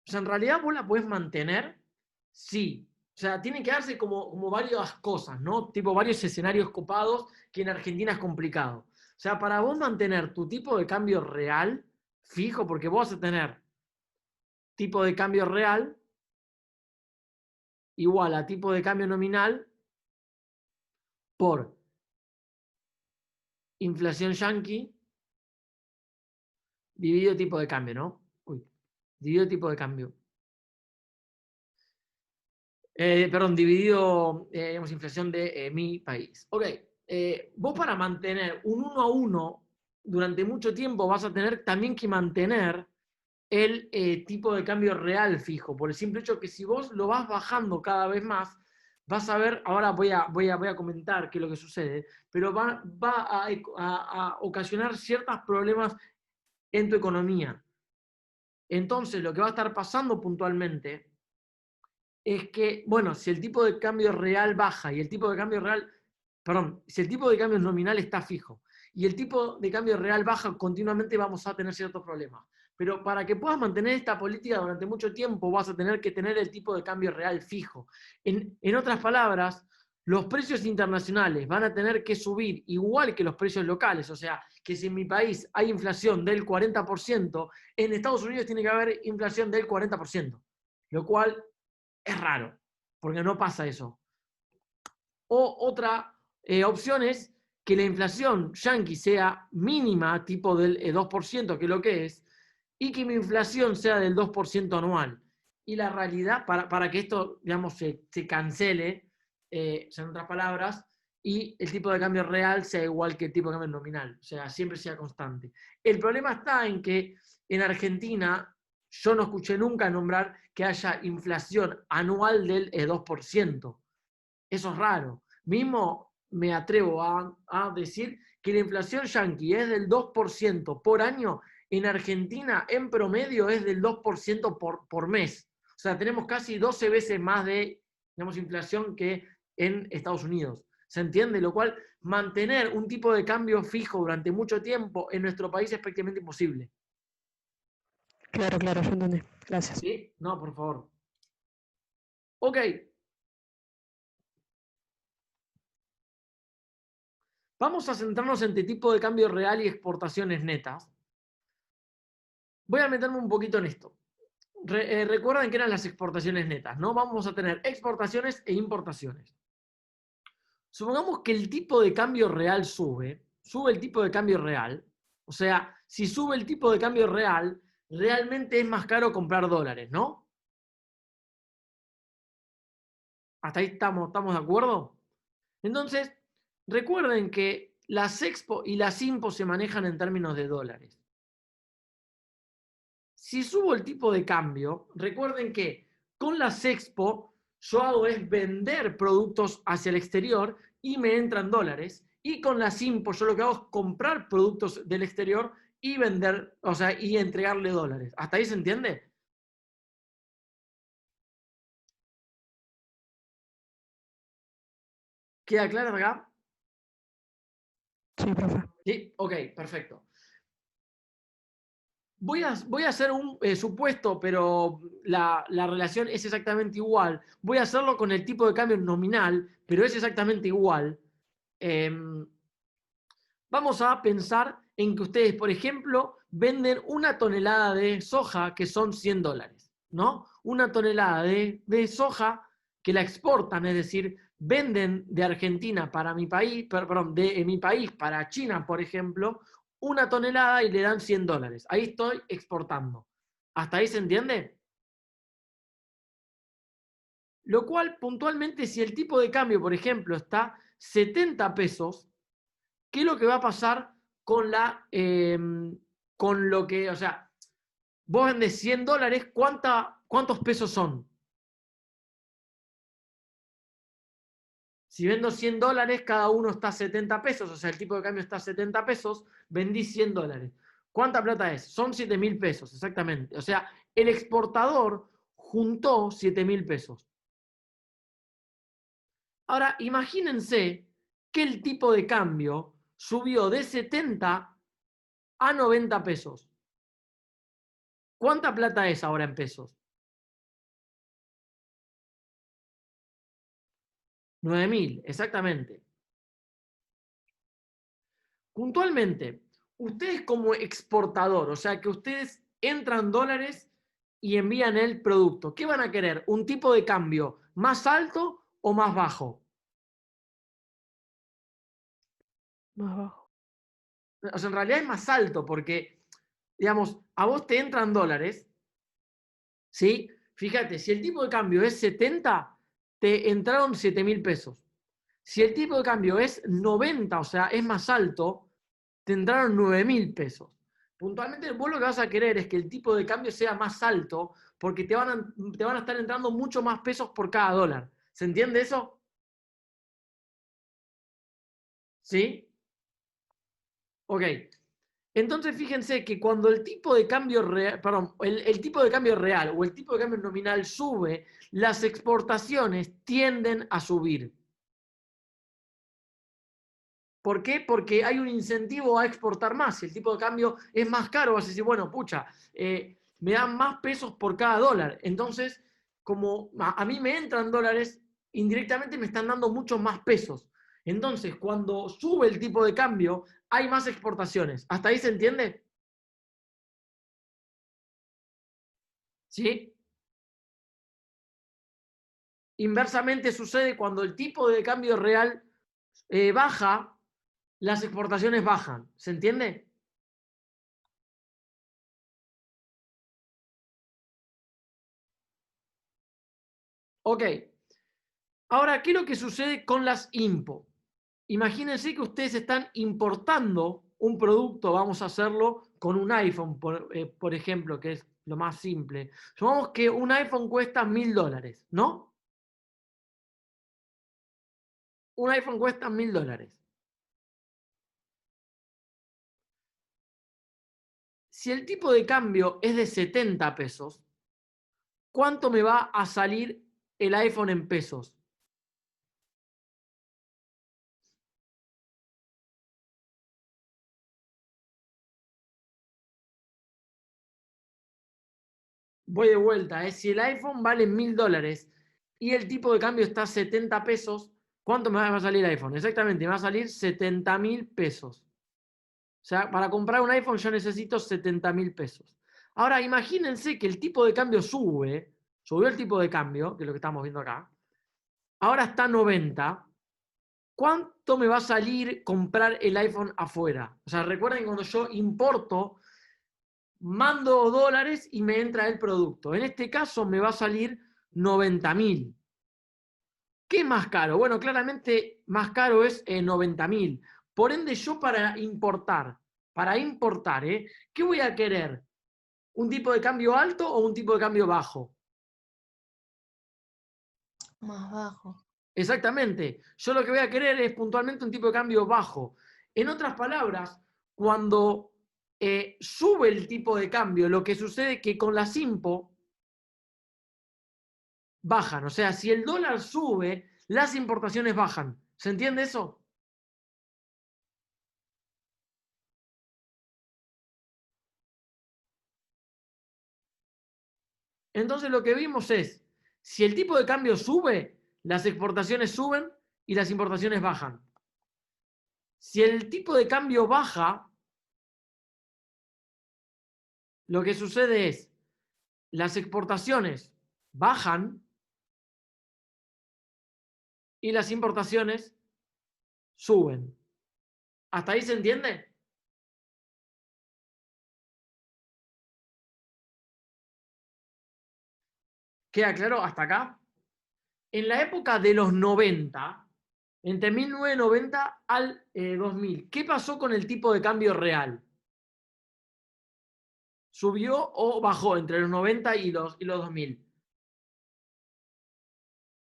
sea, en realidad vos la podés mantener, sí. O sea, tienen que darse como varias cosas, ¿no? Tipo varios escenarios copados que en Argentina es complicado. O sea, para vos mantener tu tipo de cambio real fijo, porque vos vas a tener tipo de cambio real igual a tipo de cambio nominal por inflación yanqui dividido tipo de cambio, ¿no? Uy, dividido tipo de cambio. Perdón, dividido, digamos, inflación de mi país. Ok, vos para mantener un 1 a 1 durante mucho tiempo vas a tener también que mantener el tipo de cambio real fijo, por el simple hecho que si vos lo vas bajando cada vez más, vas a ver, ahora voy a comentar qué es lo que sucede, pero va a ocasionar ciertos problemas en tu economía. Entonces, lo que va a estar pasando puntualmente es que, bueno, si el tipo de cambio real baja y el tipo de cambio real, perdón, si el tipo de cambio nominal está fijo y el tipo de cambio real baja continuamente, vamos a tener ciertos problemas. Pero para que puedas mantener esta política durante mucho tiempo, vas a tener que tener el tipo de cambio real fijo. En otras palabras, los precios internacionales van a tener que subir igual que los precios locales. O sea, que si en mi país hay inflación del 40%, en Estados Unidos tiene que haber inflación del 40%, lo cual es raro. porque no pasa eso. O otra opción es que la inflación yanqui sea mínima, tipo del 2%, que es lo que es, y que mi inflación sea del 2% anual. Y la realidad, para que esto, digamos, se cancele, en otras palabras, y el tipo de cambio real sea igual que el tipo de cambio nominal, o sea, siempre sea constante. El problema está en que en Argentina yo no escuché nunca nombrar que haya inflación anual del 2%. Eso es raro. Mismo me atrevo a decir que la inflación yanqui es del 2% por año. En Argentina, en promedio, es del 2% por mes. O sea, tenemos casi 12 veces más de, digamos, inflación que en Estados Unidos. ¿Se entiende? Lo cual, mantener un tipo de cambio fijo durante mucho tiempo en nuestro país es prácticamente imposible. Claro, claro, yo entendí. Gracias. ¿Sí? No, por favor. Ok. Vamos a centrarnos en este tipo de cambio real y exportaciones netas. Voy a meterme un poquito en esto. Recuerden que eran las exportaciones netas, ¿no? Vamos a tener exportaciones e importaciones. Supongamos que el tipo de cambio real sube el tipo de cambio real. O sea, si sube el tipo de cambio real, realmente es más caro comprar dólares, ¿no? ¿Hasta ahí estamos de acuerdo? Entonces, recuerden que las expo y las impo se manejan en términos de dólares. Si subo el tipo de cambio, recuerden que con las expo yo hago es vender productos hacia el exterior y me entran dólares. Y con las impo yo lo que hago es comprar productos del exterior y vender, o sea, y entregarle dólares. ¿Hasta ahí se entiende? ¿Queda claro acá? Sí, profe. Sí, ok, perfecto. Voy a hacer un supuesto, pero la relación es exactamente igual. Voy a hacerlo con el tipo de cambio nominal, pero es exactamente igual. Vamos a pensar en que ustedes, por ejemplo, venden una tonelada de soja que son $100, ¿no? Una tonelada de soja que la exportan, es decir, venden de Argentina para mi país, perdón, de mi país para China, por ejemplo, una tonelada y le dan $100. Ahí estoy exportando. ¿Hasta ahí se entiende? Lo cual, puntualmente, si el tipo de cambio, por ejemplo, está 70 pesos, ¿qué es lo que va a pasar con con lo que, o sea, vos vendés $100, ¿cuántos pesos son? Si vendo $100, cada uno está 70 pesos, o sea, el tipo de cambio está 70 pesos, vendí $100. ¿Cuánta plata es? Son 7.000 pesos, exactamente. O sea, el exportador juntó 7.000 pesos. Ahora, imagínense que el tipo de cambio subió de 70 a 90 pesos. ¿Cuánta plata es ahora en pesos? 9.000, exactamente. Puntualmente, ustedes como exportador, o sea que ustedes entran dólares y envían el producto, ¿qué van a querer? ¿Un tipo de cambio más alto o más bajo? Más bajo. O sea, en realidad es más alto porque, digamos, a vos te entran dólares, ¿sí? Fíjate, si el tipo de cambio es 70, te entraron 7.000 pesos. Si el tipo de cambio es 90, o sea, es más alto, te entraron 9.000 pesos. Puntualmente, vos lo que vas a querer es que el tipo de cambio sea más alto porque te van a estar entrando mucho más pesos por cada dólar. ¿Se entiende eso? ¿Sí? Ok. Entonces fíjense que cuando el tipo de cambio real, perdón, el tipo de cambio real o el tipo de cambio nominal sube, las exportaciones tienden a subir. ¿Por qué? Porque hay un incentivo a exportar más. Si el tipo de cambio es más caro, vas a decir, bueno, pucha, me dan más pesos por cada dólar. Entonces, como a mí me entran dólares, indirectamente me están dando muchos más pesos. Entonces, cuando sube el tipo de cambio, hay más exportaciones. ¿Hasta ahí se entiende? ¿Sí? inversamente sucede cuando el tipo de cambio real baja, las exportaciones bajan. ¿Se entiende? Ok. Ahora, ¿qué es lo que sucede con las IMPO? Imagínense que ustedes están importando un producto, vamos a hacerlo con un iPhone, por ejemplo, que es lo más simple. Supongamos que un iPhone cuesta $1000, ¿no? Un iPhone cuesta $1000. Si el tipo de cambio es de 70 pesos, ¿cuánto me va a salir el iPhone en pesos? Voy de vuelta, si el iPhone vale $1000 y el tipo de cambio está a 70 pesos, ¿cuánto me va a salir el iPhone? Exactamente, me va a salir 70.000 pesos. O sea, para comprar un iPhone yo necesito 70.000 pesos. Ahora, imagínense que el tipo de cambio subió el tipo de cambio, que es lo que estamos viendo acá, ahora está 90. ¿Cuánto me va a salir comprar el iPhone afuera? O sea, recuerden cuando yo importo, mando dólares y me entra el producto. En este caso me va a salir 90.000. ¿Qué es más caro? Bueno, claramente más caro es 90.000. Por ende, yo para importar, ¿qué voy a querer? ¿Un tipo de cambio alto o un tipo de cambio bajo? Más bajo. Exactamente. Yo lo que voy a querer es puntualmente un tipo de cambio bajo. En otras palabras, cuando sube el tipo de cambio, lo que sucede es que con las IMPO bajan. O sea, si el dólar sube, las importaciones bajan. ¿Se entiende eso? Entonces lo que vimos es, si el tipo de cambio sube, las exportaciones suben y las importaciones bajan. Si el tipo de cambio baja, lo que sucede es, las exportaciones bajan y las importaciones suben. ¿Hasta ahí se entiende? ¿Queda claro hasta acá? En la época de los 90, entre 1990 al 2000, ¿qué pasó con el tipo de cambio real? ¿Subió o bajó entre los 90 y los 2000?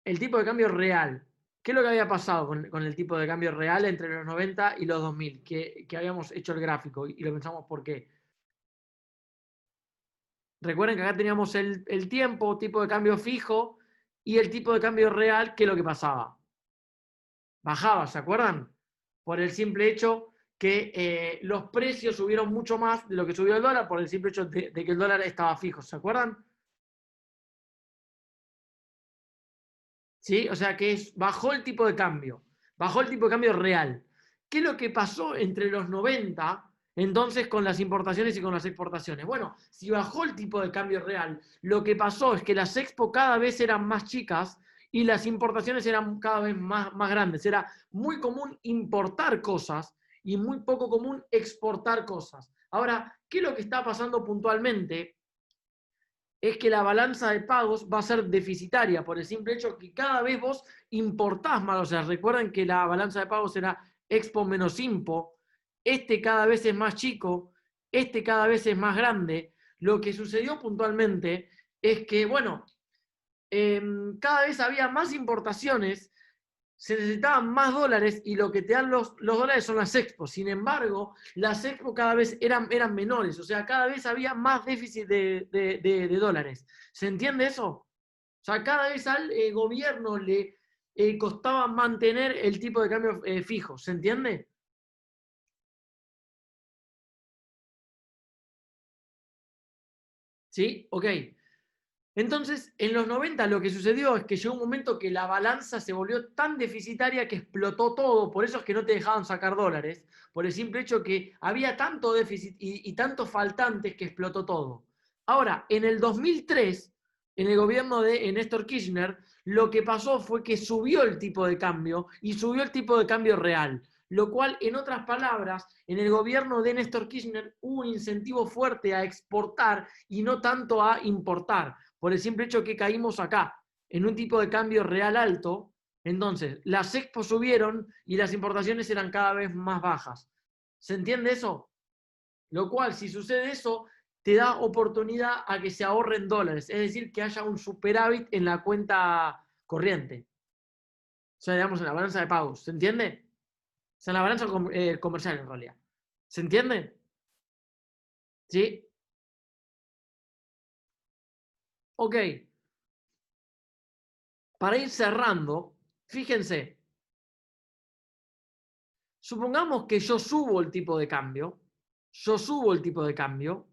El tipo de cambio real. ¿Qué es lo que había pasado con el tipo de cambio real entre los 90 y los 2000? Que habíamos hecho el gráfico y lo pensamos por qué. Recuerden que acá teníamos el tiempo, tipo de cambio fijo, y el tipo de cambio real, ¿qué es lo que pasaba? Bajaba, ¿se acuerdan? Por el simple hecho que los precios subieron mucho más de lo que subió el dólar, por el simple hecho de que el dólar estaba fijo, ¿se acuerdan? ¿Sí? O sea que bajó el tipo de cambio, bajó el tipo de cambio real. ¿Qué es lo que pasó entre los 90 entonces con las importaciones y con las exportaciones? Bueno, si bajó el tipo de cambio real, lo que pasó es que las expo cada vez eran más chicas y las importaciones eran cada vez más grandes. Era muy común importar cosas y muy poco común exportar cosas. Ahora, ¿qué es lo que está pasando puntualmente? Es que la balanza de pagos va a ser deficitaria por el simple hecho que cada vez vos importás más. O sea, recuerden que la balanza de pagos era expo menos impo. Este cada vez es más chico, este cada vez es más grande. Lo que sucedió puntualmente es que, bueno, cada vez había más importaciones, se necesitaban más dólares y lo que te dan los dólares son las expos. Sin embargo, las expos cada vez eran menores, o sea, cada vez había más déficit de dólares. ¿Se entiende eso? O sea, cada vez al gobierno le costaba mantener el tipo de cambio fijo. ¿Se entiende? ¿Sí? Ok. Entonces, en los 90 lo que sucedió es que llegó un momento que la balanza se volvió tan deficitaria que explotó todo, por eso es que no te dejaban sacar dólares, por el simple hecho que había tanto déficit y tantos faltantes que explotó todo. Ahora, en el 2003, en el gobierno de Néstor Kirchner, lo que pasó fue que subió el tipo de cambio y subió el tipo de cambio real. Lo cual, en otras palabras, en el gobierno de Néstor Kirchner hubo un incentivo fuerte a exportar y no tanto a importar, por el simple hecho que caímos acá, en un tipo de cambio real alto. Entonces, las expos subieron y las importaciones eran cada vez más bajas. ¿Se entiende eso? Lo cual, si sucede eso, te da oportunidad a que se ahorren dólares, es decir, que haya un superávit en la cuenta corriente. O sea, digamos, en la balanza de pagos. ¿Se entiende? O sea, en la balanza comercial, en realidad. ¿Se entiende? ¿Sí? Ok. Para ir cerrando, fíjense. Supongamos que yo subo el tipo de cambio. Yo subo el tipo de cambio.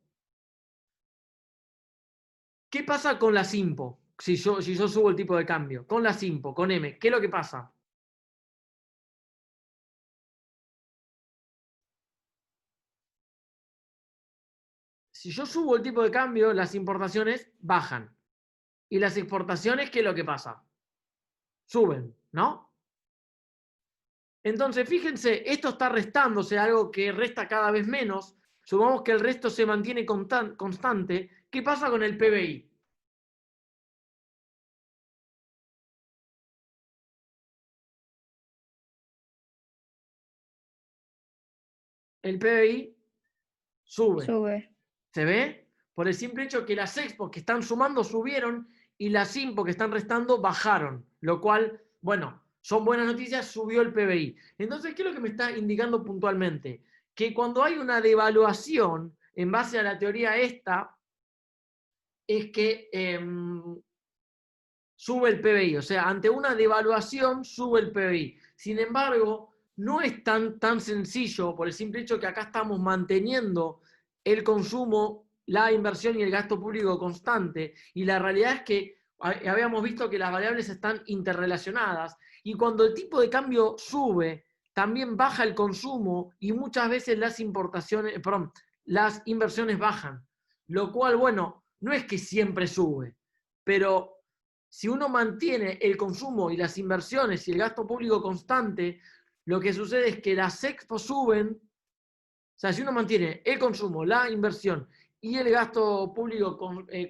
¿Qué pasa con la Simpo? Si yo subo el tipo de cambio. Con la Simpo, con M. ¿Qué es lo que pasa? Si yo subo el tipo de cambio, las importaciones bajan. Y las exportaciones, ¿qué es lo que pasa? Suben, ¿no? Entonces, fíjense, esto está restándose, algo que resta cada vez menos. Supongamos que el resto se mantiene constante. ¿Qué pasa con el PBI? El PBI sube. ¿Se ve? Por el simple hecho que las expos que están sumando subieron y las impo que están restando bajaron. Lo cual, bueno, son buenas noticias, subió el PBI. Entonces, ¿qué es lo que me está indicando puntualmente? Que cuando hay una devaluación, en base a la teoría esta, es que sube el PBI. O sea, ante una devaluación sube el PBI. Sin embargo, no es tan sencillo por el simple hecho que acá estamos manteniendo el consumo, la inversión y el gasto público constante. Y la realidad es que habíamos visto que las variables están interrelacionadas. Y cuando el tipo de cambio sube, también baja el consumo y muchas veces las inversiones bajan. Lo cual, bueno, no es que siempre sube, pero si uno mantiene el consumo y las inversiones y el gasto público constante, lo que sucede es que las expos suben. O sea, si uno mantiene el consumo, la inversión y el gasto público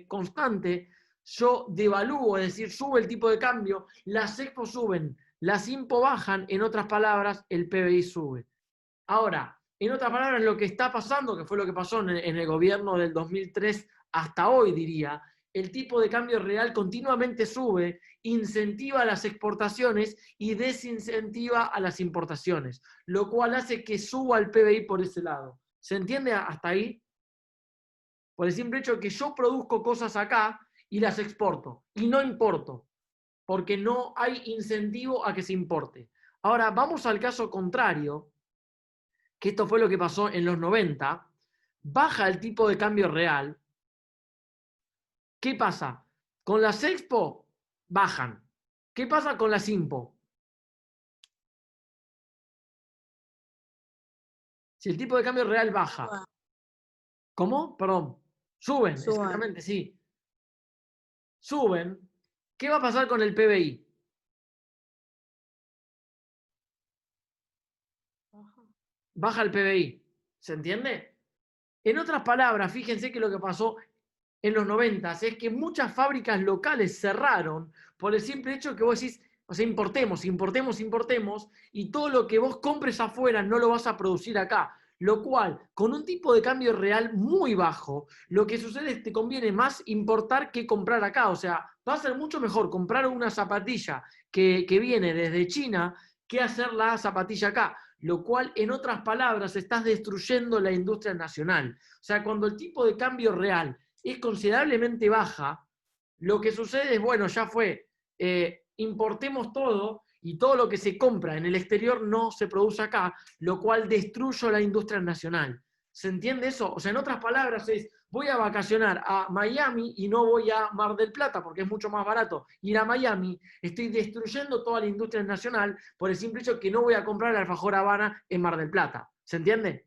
constante, yo devalúo, es decir, sube el tipo de cambio, las expos suben, las impo bajan, en otras palabras, el PBI sube. Ahora, en otras palabras, lo que está pasando, que fue lo que pasó en el gobierno del 2003 hasta hoy, diría, el tipo de cambio real continuamente sube, incentiva las exportaciones y desincentiva a las importaciones, lo cual hace que suba el PBI por ese lado. ¿Se entiende hasta ahí? Por el simple hecho que yo produzco cosas acá y las exporto y no importo, porque no hay incentivo a que se importe. Ahora, vamos al caso contrario, que esto fue lo que pasó en los 90, baja el tipo de cambio real. ¿Qué pasa? Con las expo bajan. ¿Qué pasa con las impo? Si el tipo de cambio real baja. ¿Cómo? Perdón. Suben, exactamente, sí. Suben. ¿Qué va a pasar con el PBI? Baja el PBI. ¿Se entiende? En otras palabras, fíjense que lo que pasó en los 90 es que muchas fábricas locales cerraron por el simple hecho que vos decís, o sea, importemos, y todo lo que vos compres afuera no lo vas a producir acá. Lo cual, con un tipo de cambio real muy bajo, lo que sucede es que te conviene más importar que comprar acá. O sea, va a ser mucho mejor comprar una zapatilla que viene desde China que hacer la zapatilla acá. Lo cual, en otras palabras, estás destruyendo la industria nacional. O sea, cuando el tipo de cambio real es considerablemente baja, lo que sucede es, bueno, ya fue, importemos todo y todo lo que se compra en el exterior no se produce acá, lo cual destruye la industria nacional. ¿Se entiende eso? O sea, en otras palabras es, voy a vacacionar a Miami y no voy a Mar del Plata porque es mucho más barato ir a Miami, estoy destruyendo toda la industria nacional por el simple hecho que no voy a comprar el alfajor Habana en Mar del Plata. ¿Se entiende?